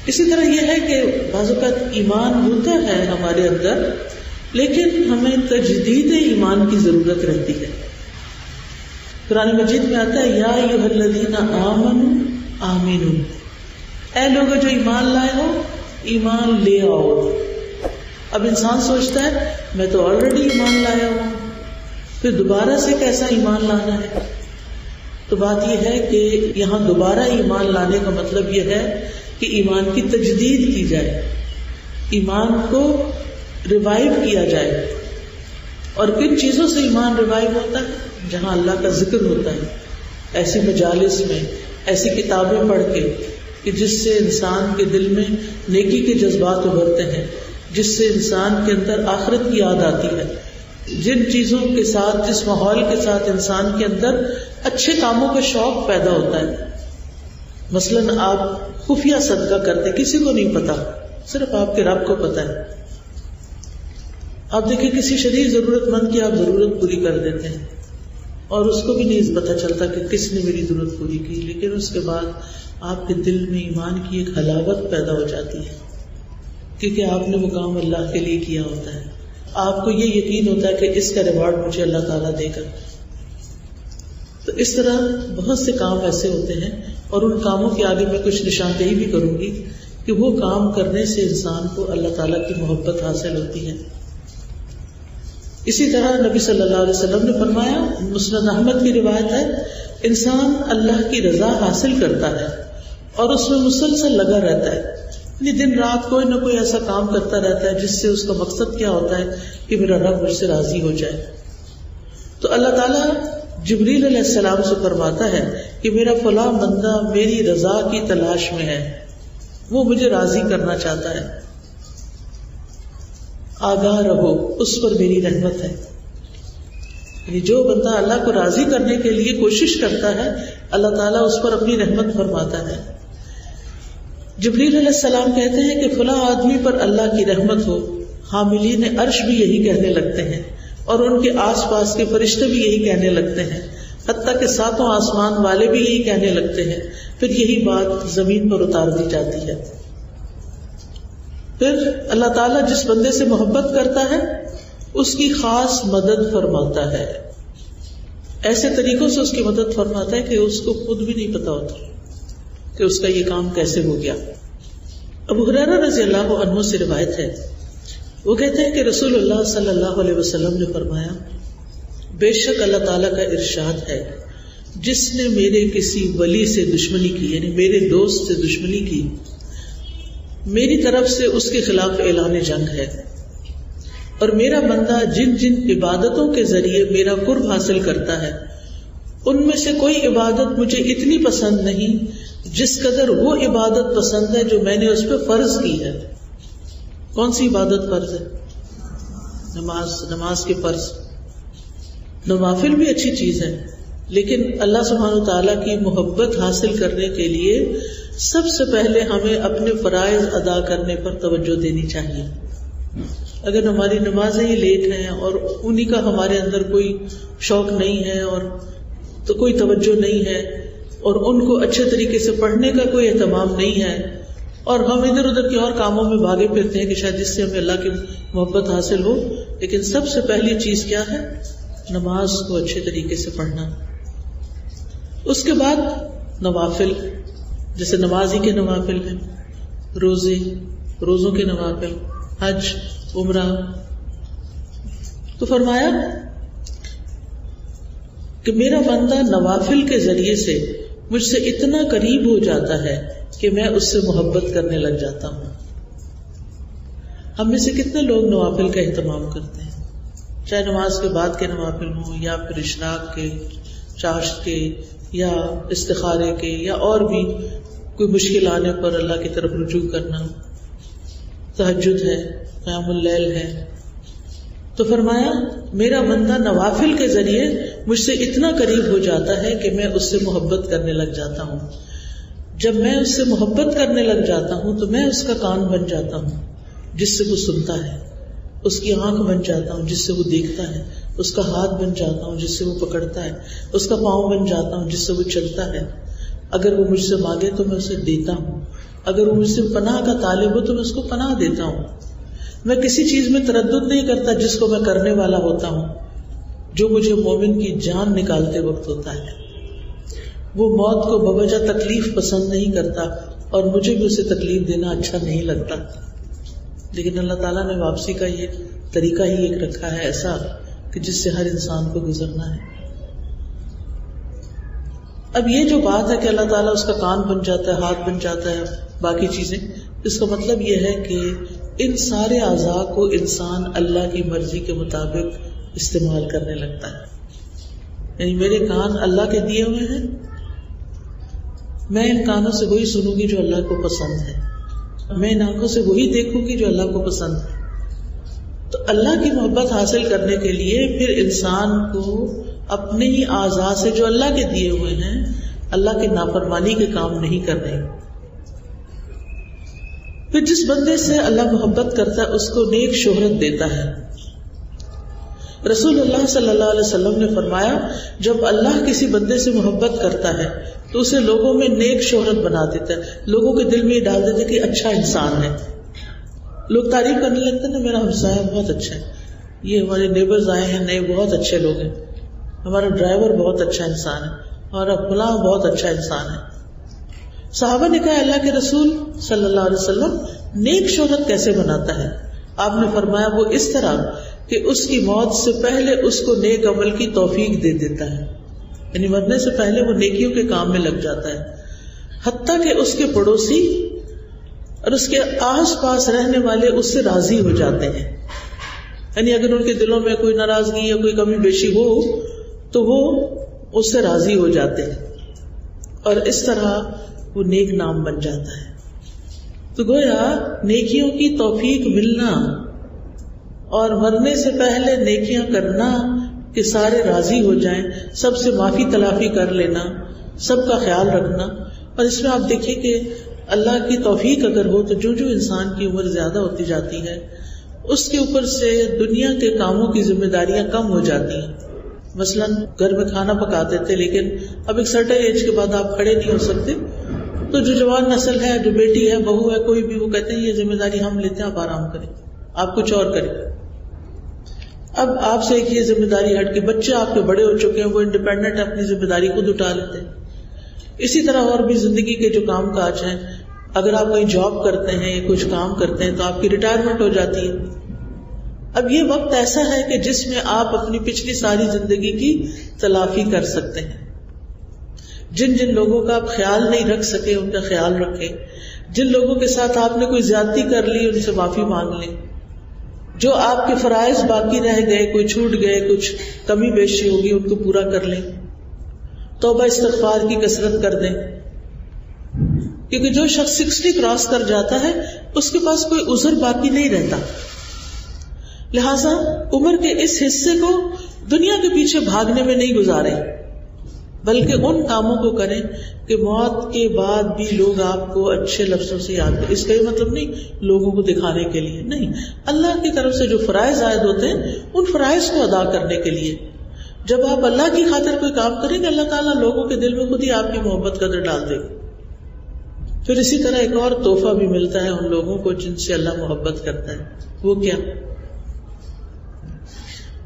اسی طرح یہ ہے کہ بعض اوقات ایمان ہوتا ہے ہمارے اندر، لیکن ہمیں تجدید ایمان کی ضرورت رہتی ہے. قرآن مجید میں آتا ہے یا ایھا الذین آمنوا آمنوا، اے لوگوں جو ایمان لائے ہو ایمان لے آؤ. اب انسان سوچتا ہے میں تو آلریڈی ایمان لایا ہوں، پھر دوبارہ سے کیسا ایمان لانا ہے؟ تو بات یہ ہے کہ یہاں دوبارہ ایمان لانے کا مطلب یہ ہے کہ ایمان کی تجدید کی جائے، ایمان کو ریوائیو کیا جائے. اور کن چیزوں سے ایمان ریوائیو ہوتا ہے؟ جہاں اللہ کا ذکر ہوتا ہے، ایسی مجالس میں، ایسی کتابیں پڑھ کے کہ جس سے انسان کے دل میں نیکی کے جذبات ابھرتے ہیں، جس سے انسان کے اندر آخرت کی یاد آتی ہے. جن چیزوں کے ساتھ، جس ماحول کے ساتھ انسان کے اندر اچھے کاموں کا شوق پیدا ہوتا ہے. مثلاً آپ خفیہ صدقہ کرتے، کسی کو نہیں پتا، صرف آپ کے رب کو پتا ہے. آپ دیکھیں کسی شدید ضرورت مند کی آپ ضرورت پوری کر دیتے ہیں اور اس کو بھی نہیں پتا چلتا کہ کس نے میری ضرورت پوری کی، لیکن اس کے بعد آپ کے دل میں ایمان کی ایک حلاوت پیدا ہو جاتی ہے کیونکہ آپ نے وہ کام اللہ کے لیے کیا ہوتا ہے. آپ کو یہ یقین ہوتا ہے کہ اس کا ریوارڈ مجھے اللہ تعالیٰ دے گا. تو اس طرح بہت سے کام ایسے ہوتے ہیں، اور ان کاموں کے آگے میں کچھ نشاندہی بھی کروں گی کہ وہ کام کرنے سے انسان کو اللہ تعالیٰ کی محبت حاصل ہوتی ہے. اسی طرح نبی صلی اللہ علیہ وسلم نے فرمایا، مسند احمد کی روایت ہے، انسان اللہ کی رضا حاصل کرتا ہے اور اس میں مسلسل لگا رہتا ہے، یعنی دن رات کوئی نہ کوئی ایسا کام کرتا رہتا ہے جس سے اس کا مقصد کیا ہوتا ہے کہ میرا رب مجھ سے راضی ہو جائے. تو اللہ تعالیٰ جبریل علیہ السلام سے فرماتا ہے کہ میرا فلاں بندہ میری رضا کی تلاش میں ہے، وہ مجھے راضی کرنا چاہتا ہے، آگاہ رہو، اس پر میری رحمت ہے. یعنی جو بندہ اللہ کو راضی کرنے کے لیے کوشش کرتا ہے، اللہ تعالیٰ اس پر اپنی رحمت فرماتا ہے. جبریل علیہ السلام کہتے ہیں کہ فلاں آدمی پر اللہ کی رحمت ہو، حاملین عرش بھی یہی کہنے لگتے ہیں اور ان کے آس پاس کے فرشتے بھی یہی کہنے لگتے ہیں، حتیٰ کہ ساتوں آسمان والے بھی یہی کہنے لگتے ہیں. پھر یہی بات زمین پر اتار دی جاتی ہے. پھر اللہ تعالیٰ جس بندے سے محبت کرتا ہے اس کی خاص مدد فرماتا ہے، ایسے طریقوں سے اس کی مدد فرماتا ہے کہ اس کو خود بھی نہیں پتا ہوتا کہ اس کا یہ کام کیسے ہو گیا. ابو ہریرہ رضی اللہ عنہ سے روایت ہے، وہ کہتے ہیں کہ رسول اللہ صلی اللہ علیہ وسلم نے فرمایا، بے شک اللہ تعالیٰ کا ارشاد ہے، جس نے میرے کسی ولی سے دشمنی کی، یعنی میرے دوست سے دشمنی کی، میری طرف سے اس کے خلاف اعلان جنگ ہے. اور میرا بندہ جن جن عبادتوں کے ذریعے میرا قرب حاصل کرتا ہے، ان میں سے کوئی عبادت مجھے اتنی پسند نہیں جس قدر وہ عبادت پسند ہے جو میں نے اس پہ فرض کی ہے. کون سی عبادت فرض ہے؟ نماز کے فرض. نوافل بھی اچھی چیز ہے، لیکن اللہ سبحانہ وتعالیٰ کی محبت حاصل کرنے کے لیے سب سے پہلے ہمیں اپنے فرائض ادا کرنے پر توجہ دینی چاہیے. اگر ہماری نمازیں ہی لیٹ ہیں اور انہی کا ہمارے اندر کوئی شوق نہیں ہے اور تو کوئی توجہ نہیں ہے اور ان کو اچھے طریقے سے پڑھنے کا کوئی اہتمام نہیں ہے اور ہم ادھر ادھر کے اور کاموں میں بھاگے پھرتے ہیں کہ شاید جس سے ہمیں اللہ کی محبت حاصل ہو، لیکن سب سے پہلی چیز کیا ہے؟ نماز کو اچھے طریقے سے پڑھنا. اس کے بعد نوافل، جیسے نماز ہی کے نوافل ہیں، روزوں کے نوافل، حج، عمرہ. تو فرمایا کہ میرا بندہ نوافل کے ذریعے سے مجھ سے اتنا قریب ہو جاتا ہے کہ میں اس سے محبت کرنے لگ جاتا ہوں. ہم میں سے کتنے لوگ نوافل کا اہتمام کرتے ہیں، چاہے نماز کے بعد کے نوافل ہوں یا پھر اشراق کے، چاشت کے، یا استخارے کے، یا اور بھی کوئی مشکل آنے پر اللہ کی طرف رجوع کرنا، تہجد ہے، قیام اللیل ہے. تو فرمایا میرا بندہ نوافل کے ذریعے مجھ سے اتنا قریب ہو جاتا ہے کہ میں اس سے محبت کرنے لگ جاتا ہوں. جب میں اس سے محبت کرنے لگ جاتا ہوں تو میں اس کا کان بن جاتا ہوں جس سے وہ سنتا ہے، اس کی آنکھ بن جاتا ہوں جس سے وہ دیکھتا ہے، اس کا ہاتھ بن جاتا ہوں جس سے وہ پکڑتا ہے، اس کا پاؤں بن جاتا ہوں جس سے وہ چلتا ہے. اگر وہ مجھ سے مانگے تو میں اسے دیتا ہوں، اگر وہ مجھ سے پناہ کا طالب ہو تو میں اس کو پناہ دیتا ہوں. میں کسی چیز میں تردد نہیں کرتا جس کو میں کرنے والا ہوتا ہوں. جو مجھے مومن کی جان نکالتے وقت ہوتا ہے وہ موت کو بوجہ تکلیف پسند نہیں کرتا اور مجھے بھی اسے تکلیف دینا اچھا نہیں لگتا. لیکن اللہ تعالیٰ نے واپسی کا یہ طریقہ ہی ایک رکھا ہے ایسا کہ جس سے ہر انسان کو گزرنا ہے. اب یہ جو بات ہے کہ اللہ تعالیٰ اس کا کان بن جاتا ہے، ہاتھ بن جاتا ہے، باقی چیزیں، اس کا مطلب یہ ہے کہ ان سارے اعضاء کو انسان اللہ کی مرضی کے مطابق استعمال کرنے لگتا ہے. یعنی میرے کان اللہ کے دیے ہوئے ہیں، میں ان کانوں سے وہی سنوں گی جو اللہ کو پسند ہے، میں ان آنکھوں سے وہی دیکھوں گی جو اللہ کو پسند ہے. تو اللہ کی محبت حاصل کرنے کے لیے پھر انسان کو اپنے ہی اعضاء سے جو اللہ کے دیے ہوئے ہیں اللہ کے نافرمانی کے کام نہیں کرنے. پھر جس بندے سے اللہ محبت کرتا ہے اس کو نیک شہرت دیتا ہے. رسول اللہ صلی اللہ علیہ وسلم نے فرمایا جب اللہ کسی بندے سے محبت کرتا ہے تو اسے لوگوں میں نیک شہرت بنا دیتا ہے، لوگوں کے دل میں یہ ڈال دیتا ہے کہ اچھا انسان ہے. لوگ تعریف کرنے لگتے ہیں نا، میرا ہمسایہ بہت اچھا ہے، یہ ہمارے نیبرز آئے ہیں نئے بہت اچھے لوگ ہیں، ہمارا ڈرائیور بہت اچھا انسان ہے، ہمارا فلاں بہت اچھا انسان ہے. صحابہ نے کہا اللہ کے رسول صلی اللہ علیہ وسلم نیک شہرت کیسے بناتا ہے؟ آپ نے فرمایا وہ اس طرح کہ اس کی موت سے پہلے اس کو نیک عمل کی توفیق دے دیتا ہے، یعنی مرنے سے پہلے وہ نیکیوں کے کام میں لگ جاتا ہے، حتیٰ کہ اس کے پڑوسی اور اس کے آس پاس رہنے والے اس سے راضی ہو جاتے ہیں. یعنی اگر ان کے دلوں میں کوئی ناراضگی یا کوئی کمی بیشی ہو تو وہ اس سے راضی ہو جاتے ہیں اور اس طرح وہ نیک نام بن جاتا ہے. تو گویا نیکیوں کی توفیق ملنا اور مرنے سے پہلے نیکیاں کرنا کہ سارے راضی ہو جائیں، سب سے معافی تلافی کر لینا، سب کا خیال رکھنا. اور اس میں آپ دیکھیے کہ اللہ کی توفیق اگر ہو تو جو جو انسان کی عمر زیادہ ہوتی جاتی ہے اس کے اوپر سے دنیا کے کاموں کی ذمہ داریاں کم ہو جاتی ہیں. مثلاً گھر میں کھانا پکاتے تھے لیکن اب ایک سرٹن ایج کے بعد آپ کھڑے نہیں ہو سکتے، تو جو جوان نسل ہے، جو بیٹی ہے، بہو ہے، کوئی بھی، وہ کہتے ہیں یہ ذمہ داری ہم لیتے ہیں، آپ آرام کریں، آپ کچھ اور کریں. اب آپ سے ایک یہ ذمہ داری ہٹ کے بچے آپ کے بڑے ہو چکے ہیں، وہ انڈیپینڈنٹ اپنی ذمہ داری خود اٹھا لیتے ہیں. اسی طرح اور بھی زندگی کے جو کام کاج ہیں، اگر آپ کہیں جاب کرتے ہیں یا کچھ کام کرتے ہیں تو آپ کی ریٹائرمنٹ ہو جاتی ہے. اب یہ وقت ایسا ہے کہ جس میں آپ اپنی پچھلی ساری زندگی کی تلافی کر سکتے ہیں. جن جن لوگوں کا آپ خیال نہیں رکھ سکے ان کا خیال رکھیں، جن لوگوں کے ساتھ آپ نے کوئی زیادتی کر لی ان سے معافی مانگ لیں، جو آپ کے فرائض باقی رہ گئے، کوئی چھوٹ گئے، کچھ کمی بیشی ہوگی ان کو پورا کر لیں، توبہ استغفار کی کثرت کر دیں. کیونکہ جو شخص 60 کراس کر جاتا ہے اس کے پاس کوئی عذر باقی نہیں رہتا. لہذا عمر کے اس حصے کو دنیا کے پیچھے بھاگنے میں نہیں گزاریں، بلکہ ان کاموں کو کریں کہ موت کے بعد بھی لوگ آپ کو اچھے لفظوں سے یاد کریں. اس کا یہ مطلب نہیں لوگوں کو دکھانے کے لیے، نہیں، اللہ کی طرف سے جو فرائض عائد ہوتے ہیں ان فرائض کو ادا کرنے کے لیے. جب آپ اللہ کی خاطر کوئی کام کریں گے اللہ تعالیٰ لوگوں کے دل میں خود ہی آپ کی محبت قدر ڈال دے گا. پھر اسی طرح ایک اور تحفہ بھی ملتا ہے ان لوگوں کو جن سے اللہ محبت کرتا ہے. وہ کیا؟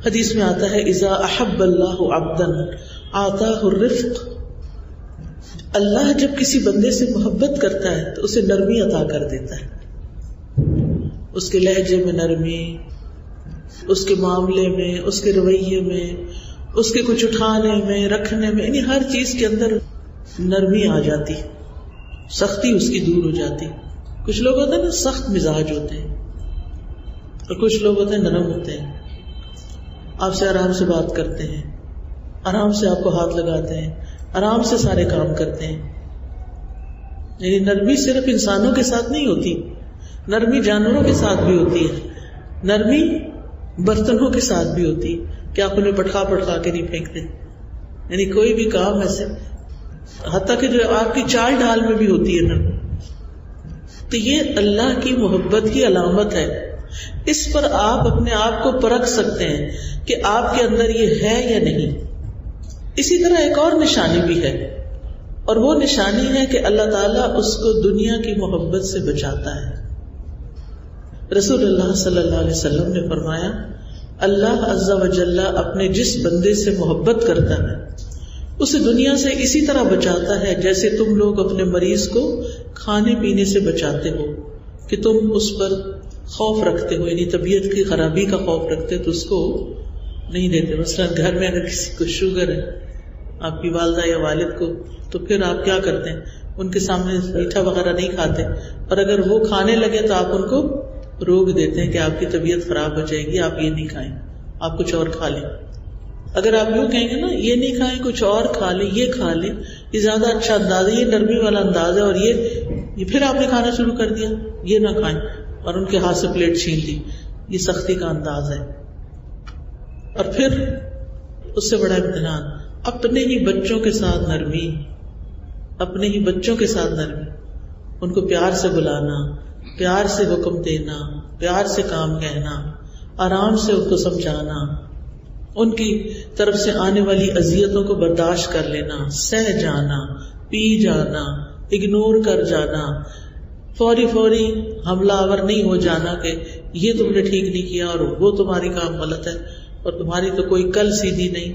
حدیث میں آتا ہے اذا احب اللہ عبدا آتاہ الرفق. اللہ جب کسی بندے سے محبت کرتا ہے تو اسے نرمی عطا کر دیتا ہے. اس کے لہجے میں نرمی، اس کے معاملے میں، اس کے رویے میں، اس کے کچھ اٹھانے میں، رکھنے میں، یعنی ہر چیز کے اندر نرمی آ جاتی، سختی اس کی دور ہو جاتی. کچھ لوگ ہوتے ہیں نا سخت مزاج ہوتے ہیں اور کچھ لوگ ہوتے ہیں نرم ہوتے ہیں، آپ سے آرام سے بات کرتے ہیں، آرام سے آپ کو ہاتھ لگاتے ہیں، آرام سے سارے کام کرتے ہیں. یعنی نرمی صرف انسانوں کے ساتھ نہیں ہوتی، نرمی جانوروں کے ساتھ بھی ہوتی ہے، نرمی برتنوں کے ساتھ بھی ہوتی کہ آپ انہیں پٹخا پٹخا کے نہیں پھینکتے. یعنی کوئی بھی کام ایسے، حتیٰ کہ جو آپ کی چال ڈھال میں بھی ہوتی ہے نرمی. تو یہ اللہ کی محبت کی علامت ہے. اس پر آپ اپنے آپ کو پرکھ سکتے ہیں کہ آپ کے اندر یہ ہے یا نہیں. اسی طرح ایک اور نشانی بھی ہے، اور وہ نشانی ہے کہ اللہ تعالیٰ اس کو دنیا کی محبت سے بچاتا ہے. رسول اللہ صلی اللہ علیہ وسلم نے فرمایا اللہ عز و جل اپنے جس بندے سے محبت کرتا ہے اسے دنیا سے اسی طرح بچاتا ہے جیسے تم لوگ اپنے مریض کو کھانے پینے سے بچاتے ہو کہ تم اس پر خوف رکھتے ہو، یعنی طبیعت کی خرابی کا خوف رکھتے تو اس کو نہیں دیتے. مثلا گھر میں اگر کسی کو شوگر ہے، آپ کی والدہ یا والد کو، تو پھر آپ کیا کرتے ہیں؟ ان کے سامنے میٹھا وغیرہ نہیں کھاتے، اور اگر وہ کھانے لگے تو آپ ان کو روک دیتے ہیں کہ آپ کی طبیعت خراب ہو جائے گی، آپ یہ نہیں کھائیں، آپ کچھ اور کھا لیں. اگر آپ یوں کہیں گے نا یہ نہیں کھائیں کچھ اور کھا لیں، یہ کھا لیں، یہ زیادہ اچھا انداز ہے، یہ نرمی والا انداز ہے، اور یہ پھر آپ نے کھانا شروع کر دیا، یہ نہ کھائیں، اور ان کے ہاتھ سے پلیٹ چھین لی، یہ سختی کا انداز ہے. اور پھر اس سے بڑا امتحان اپنے ہی بچوں کے ساتھ نرمی، اپنے ہی بچوں کے ساتھ نرمی، ان کو پیار سے بلانا، پیار سے حکم دینا، پیار سے کام کہنا، آرام سے ان کو سمجھانا، ان کی طرف سے آنے والی اذیتوں کو برداشت کر لینا، سہ جانا، پی جانا، اگنور کر جانا، فوری حملہ آور نہیں ہو جانا کہ یہ تم نے ٹھیک نہیں کیا اور وہ تمہاری کام غلط ہے اور تمہاری تو کوئی کل سیدھی نہیں.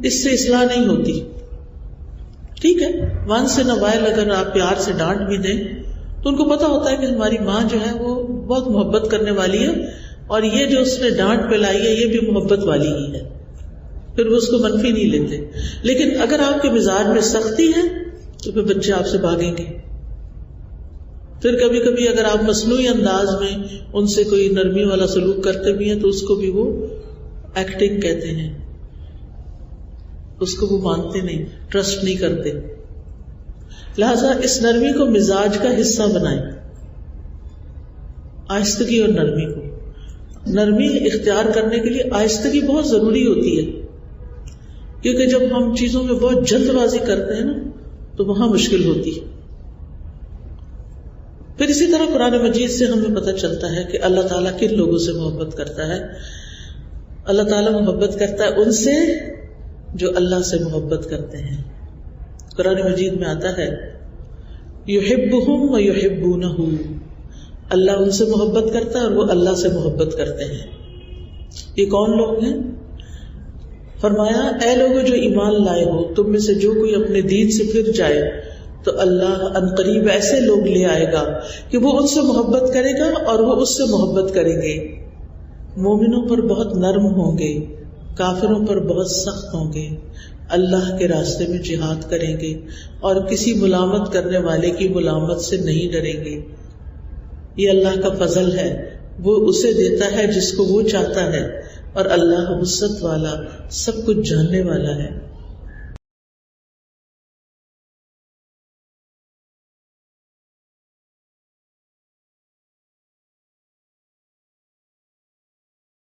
اس سے اصلاح نہیں ہوتی. ٹھیک ہے ونس ان اے وائل اگر آپ پیار سے ڈانٹ بھی دیں تو ان کو پتا ہوتا ہے کہ ہماری ماں جو ہے وہ بہت محبت کرنے والی ہے اور یہ جو اس نے ڈانٹ پلائی ہے یہ بھی محبت والی ہی ہے، پھر وہ اس کو منفی نہیں لیتے. لیکن اگر آپ کے مزاج میں سختی ہے تو پھر بچے آپ سے بھاگیں گے. پھر کبھی کبھی اگر آپ مصنوعی انداز میں ان سے کوئی نرمی والا سلوک کرتے بھی ہیں تو اس کو بھی وہ ایکٹنگ کہتے ہیں، اس کو وہ مانتے نہیں، ٹرسٹ نہیں کرتے. لہذا اس نرمی کو مزاج کا حصہ بنائیں، آہستگی اور نرمی کو. نرمی اختیار کرنے کے لیے آہستگی بہت ضروری ہوتی ہے، کیونکہ جب ہم چیزوں میں بہت جلد بازی کرتے ہیں نا تو وہاں مشکل ہوتی ہے. پھر اسی طرح قرآن مجید سے ہمیں پتہ چلتا ہے کہ اللہ تعالیٰ کن لوگوں سے محبت کرتا ہے. اللہ تعالیٰ محبت کرتا ہے ان سے جو اللہ سے محبت کرتے ہیں. قرآن مجید میں آتا ہے یحبہم و یحبونہ، اللہ ان سے محبت کرتا ہے اور وہ اللہ سے محبت کرتے ہیں. یہ کون لوگ ہیں؟ فرمایا اے لوگوں جو ایمان لائے ہو، تم میں سے جو کوئی اپنے دین سے پھر جائے تو اللہ عنقریب ایسے لوگ لے آئے گا کہ وہ ان سے محبت کرے گا اور وہ اس سے محبت کریں گے. مومنوں پر بہت نرم ہوں گے، کافروں پر بہت سخت ہوں گے، اللہ کے راستے میں جہاد کریں گے اور کسی ملامت کرنے والے کی ملامت سے نہیں ڈریں گے. یہ اللہ کا فضل ہے، وہ اسے دیتا ہے جس کو وہ چاہتا ہے، اور اللہ وسعت والا سب کچھ جاننے والا ہے.